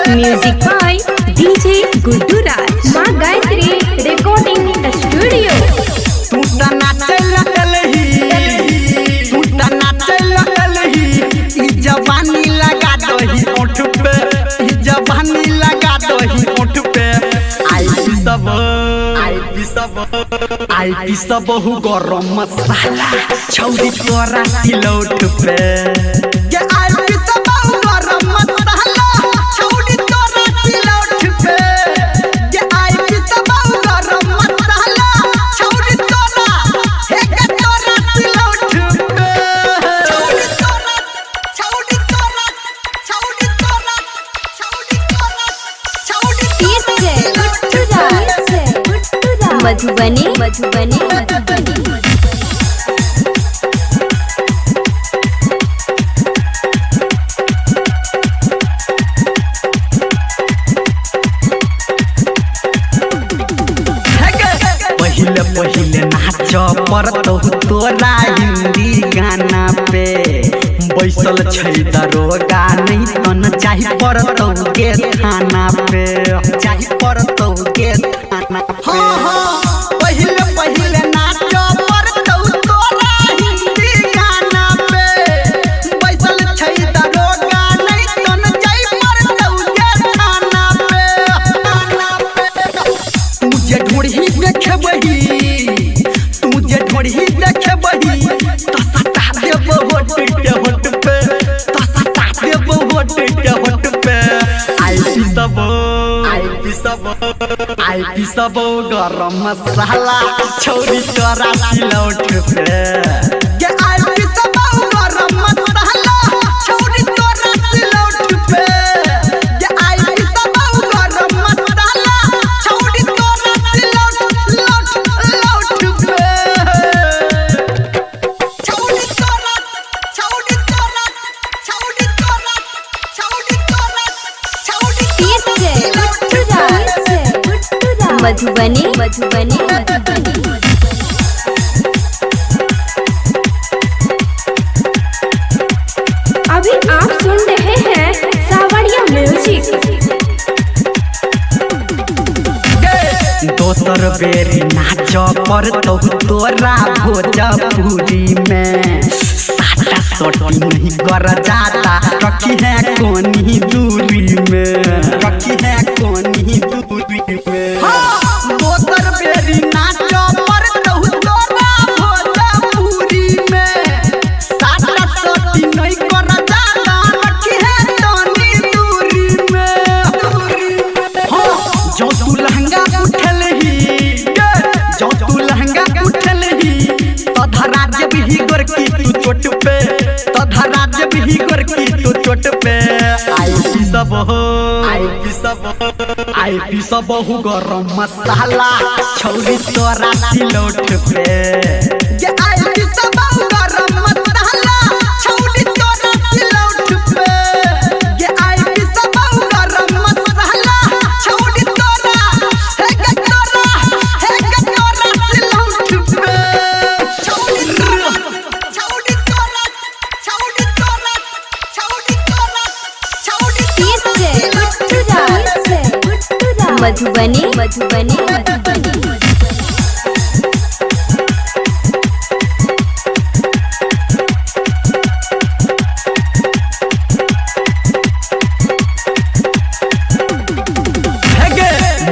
Music by DJ Guddu राज, माँ Gayatri recording studio. तू ता नाचे लगलही ई जवानी लगा दही ओठ पे, ई जवानी लगा दही ओठ पे। आई पी सब हु गरम मसाला छौरी तोरा सिलौट पे। ये आई पी सब हु गरम मसाला छौरी तोरा सिलौट पे। ये आई पी सब हु गरम मसाला छौरी तोरा हे के तोरा सिलौट पे। छौरी तोरा मधुबनी मधुबनी पहिले नाच पड़त तोरा हिंदी गाना पे। बैसल छै दरोगा नहीं तन चाही पड़त के थाना पे, चाही पड़त के थाना पे। पहिले नाच पड़त तोरा हिंदी गाना पे। बैसल छै दरोगा नहीं तन चाही पड़त के थाना पे। तू जे ढोढ़ी देखबही, तू जे ढोढ़ी देखबही तो सटा देब होट पे, तो सटा देब होट पे। आई पी सब गरम मसाला छौरी तोरा सिलौट पे। ये आई पी सब गरम मसाला छौरी तोरा सिलौट पे। ये आई पी सब गरम मसाला छौरी तोरा सिलौट पे। मधुबनी मधुबनी अभी आप सुन रहे हैं सावरिया म्यूजिक। दोसर बेरी नाच पड़त तोरा भोजपुरी में। साटा सोटी नहीं कर जाता रखी है कोनी दूरी में, रखी है कोनी दूरी में। दोसर बेरी नाच पड़त तोरा भोजपुरी में। साटा सोटी नहीं कर जाता रखी है कोनी दूरी में। जो तू लहंगा तोधा जब ही गोरकी तू चोट पे, तोधा जब ही गोरकी तू चोट पे। आई पी सब हु गरम मसाला छौरी तोरा सिलौट पे। ये आई पी सब हु गरम मसाला छौरी तोरा सिलौट पे। ये आई पी सब हु गरम मसाला छौरी तोरा हे के तोरा सिलौट पे। मधुबनी मधुबनी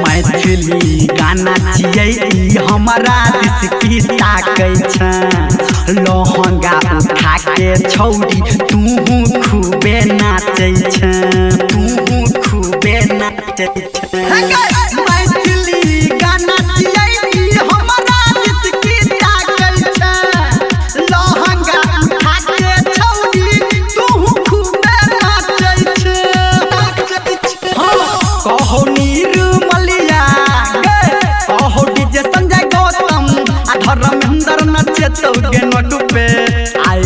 मैथिली गाना छियै हमारा दिस की ताकै छै। लहंगा उठा के छौरी तू खूबे नाचै छै, तू खूबे नाचै छै। मैथिली गाना छियै हमारा दिस की ताकै छै। लहंगा उठा के छौरी तू खूबे नाचै छै। कहो निर्मलिया कहो डीजे संजय गौतम आ धर्मेंद्र नचे तौगे नोट पे। आई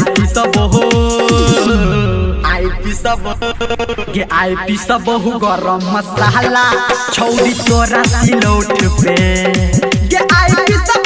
पी सब हु गरम मसाला छौरी तोरा सिलौट पे। ये आई पी सब